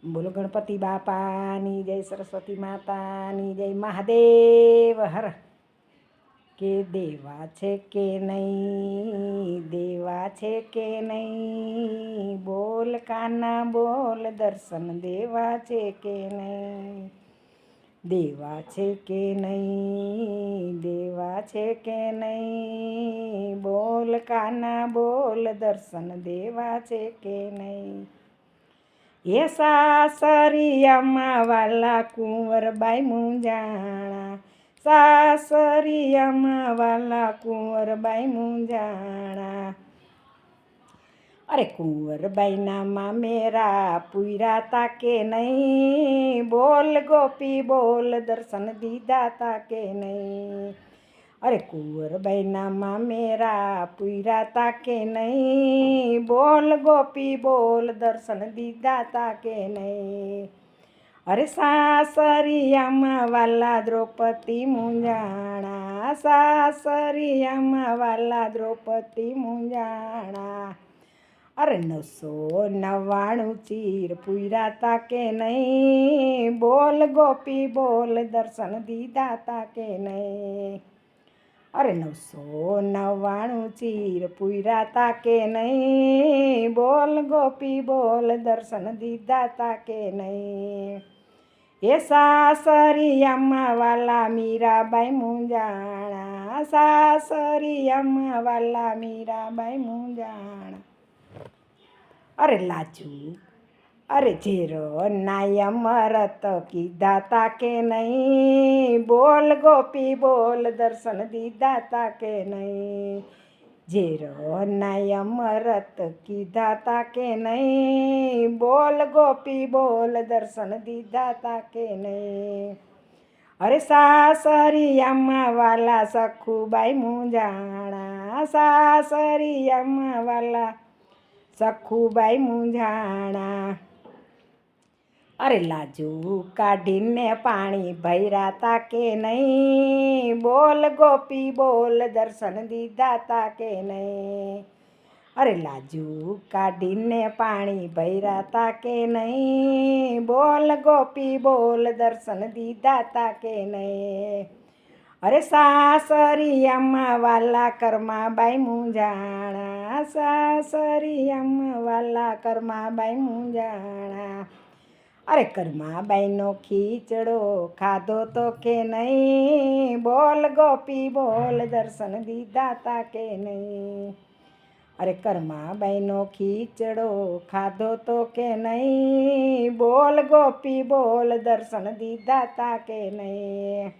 બોલો ગણપતિ બાપાની જય, સરસ્વતી માતાની જય, મહાદેવ હર. કે દેવા છે કે નહીં, દેવા છે કે નહીં, બોલ કાના બોલ, દર્શન દેવા છે કે નહીં, દેવા છે કે નહીં, દેવા છે કે નહીં, બોલ કાના બોલ, દર્શન દેવા છે કે નહીં. એ સાસરિયામાં વાલા કુંવરબાઈ મૂંઝાણા, સાસરિયામાં વાલા કુંવરબાઈ મૂંઝાણા. અરે કુંવરબાઈના મામેરા પૂર્યા તા કે નહીં, બોલ ગોપી બોલ, દર્શન દીધા તા કે નહીં. અરે કુંવરબાઈના મામેરા પૂર્યા તા કે નહીં, બોલ ગોપી બોલ, દર્શન દીધા તા કે નહીં. અરે સાસરિયામાં વાલા દ્રૌપદી મૂંઝાણા, સાસરિયામાં વાલા દ્રૌપદી મૂંઝાણા. અરે 999 ચીર પૂર્યા તા કે નહીં, બોલ ગોપી બોલ, દર્શન દીધા તા કે નહીં. અરે 999 ચીર પૂર્યા તા કે નહીં, બોલ ગોપી બોલ, દર્શન દીધા તા કે નહીં. એ સાસરિયામાં વાલા મીરાબાઈ મૂંઝાણા, સાસરિયામાં વાલા મીરાબાઈ મૂંઝાણા. અરે લાજુ અરે ઝેરો નાય અમરત કીધા તા કે નહીં, બોલ ગોપી બોલ, દર્શન દીધા તા કે નહીં. ઝેરો નાય અમરત કીધા તા કે નહીં, બોલ ગોપી બોલ, દર્શન દીધા તા કે નહીં. અરે સાસરિયામાં વાલા સખુબાઈ મૂંઝાણા, સાસરિયામાં વાલા સખુબાઈ મૂંઝાણા. અરે લાજુ કાઢીને પાણી ભર્યા તા કે નહીં, બોલ ગોપી બોલ, દર્શન દીધા તા કે નહીં. અરે લાજુ કાઢીને પાણી ભર્યા તા કે નહીં, બોલ ગોપી બોલ, દર્શન દીધા તા કે નહીં. અરે સાસરિયામાં વાલા કરમાબાઈ મૂંઝાણા, સાસરિયામાં વાલા કરમાબાઈ મૂંઝાણા. અરે કરમાબાઈનો ખીચડો ખાધો તો કે નહીં, બોલ ગોપી બોલ, દર્શન દીધા તા કે નહીં. અરે કરમાબાઈનો ખીચડો ખાધો તો કે નહીં, બોલ ગોપી બોલ, દર્શન દીધા તા કે નહીં.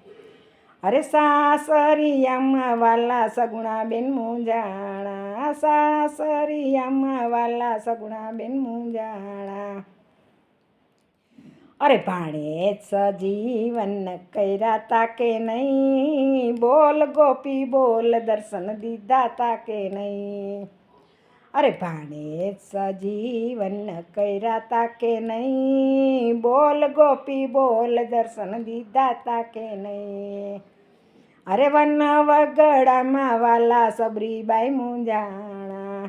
અરે સાસરિયામાં વાલા સગુણાબેન મૂંઝાણા, સાસરિયામાં વાલા સગુણાબેન મૂંઝાણા. અરે ભાણેજ સજીવન કર્યા તા કે નહીં, બોલ ગોપી બોલ, દર્શન દીધા તા કે નહીં. અરે ભાણેજ સજીવન કર્યા તા કે નહીં, બોલ ગોપી બોલ, દર્શન દીધા તા કે નહીં. અરે વન વગડામાં વાલા સબરીબાઈ મૂંઝાણા,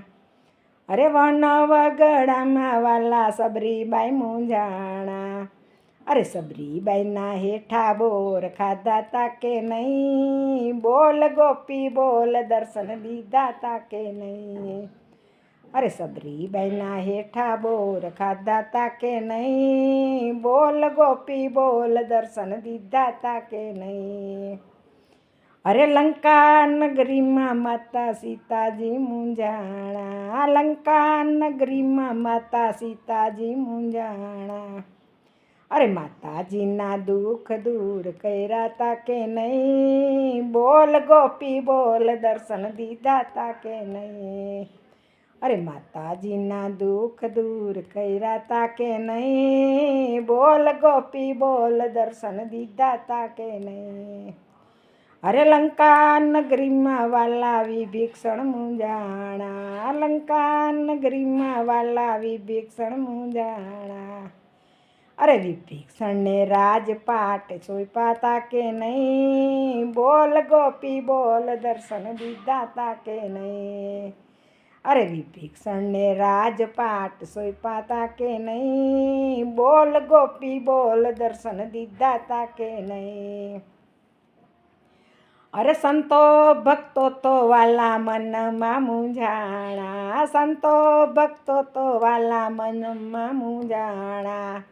અરે વન વગડામાં વાલા સબરીબાઈ મૂંઝાણા. અરે સબરીબાઈના હેઠા બોર ખાધા તા કે નહીં, બોલ ગોપી બોલ, દર્શન દીધા તા કે નહીં. અરે સબરીબાઈના હેઠા બોર ખાધા તા કે નહીં, બોલ ગોપી બોલ, દર્શન દીધા તા કે નહીં. અરે લંકા નગરીમાં માતા સીતાજી મૂંઝાણા, લંકા નગરીમાં માતા સીતાજી મૂંઝાણા. અરે માતાજીના દુઃખ દૂર કર્યા તા કે નહીં, બોલ ગોપી બોલ, દર્શન દીધા તા કે નહીં. અરે માતાજીના દુઃખ દૂર કર્યા તા કે નહીં, બોલ ગોપી બોલ, દર્શન દીધા તા કે નહીં. અરે લંકા નગરીમાં વાલા વિભીષણ મૂંઝાણા, લંકા નગરીમાં વાલા વિભીષણ મૂંઝાણા. અરે વિભીષણને રાજપાટ સોંપ્યા તા કે નહીં, બોલ ગોપી બોલ, દર્શન દીધા તા કે નહીં. અરે વિભીક્ષણને રાજપાટ સોંપ્યા તા કે નહીં, બોલ ગોપી બોલ દર્શન દીધા તા કે નહીં. અરે સંતો ભક્તો તો વાલા મનમાં મૂંઝાણા, સંતો ભક્તો તો વાલા મનમાં મૂંઝાણા.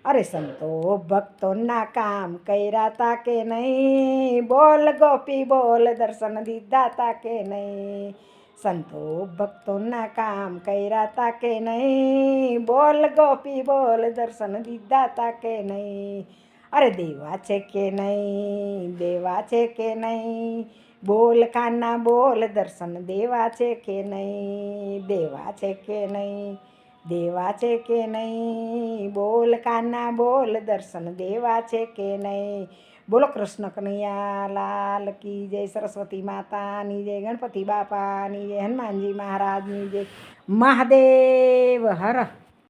અરે સંતો ભક્તોના કામ કર્યા તા કે નહીં, બોલ ગોપી બોલ દર્શન દીધા તા કે નહીં. સંતો ભક્તોના કામ કર્યા તા કે નહીં, બોલ ગોપી બોલ દર્શન દીધા તા કે નહીં. અરે દેવા છે કે નહીં, દેવા છે કે નહીં, બોલ કાના બોલ દર્શન દેવા છે કે નહીં, દેવા છે કે નહીં, દેવા છે કે નહીં, બોલ કાના બોલ દર્શન દેવા છે કે નહીં. બોલો કૃષ્ણ કનૈયા લાલ કી જય, સરસ્વતી માતાની જય, ગણપતિ બાપાની જય, હનુમાનજી મહારાજની જય. મહાદેવ હર.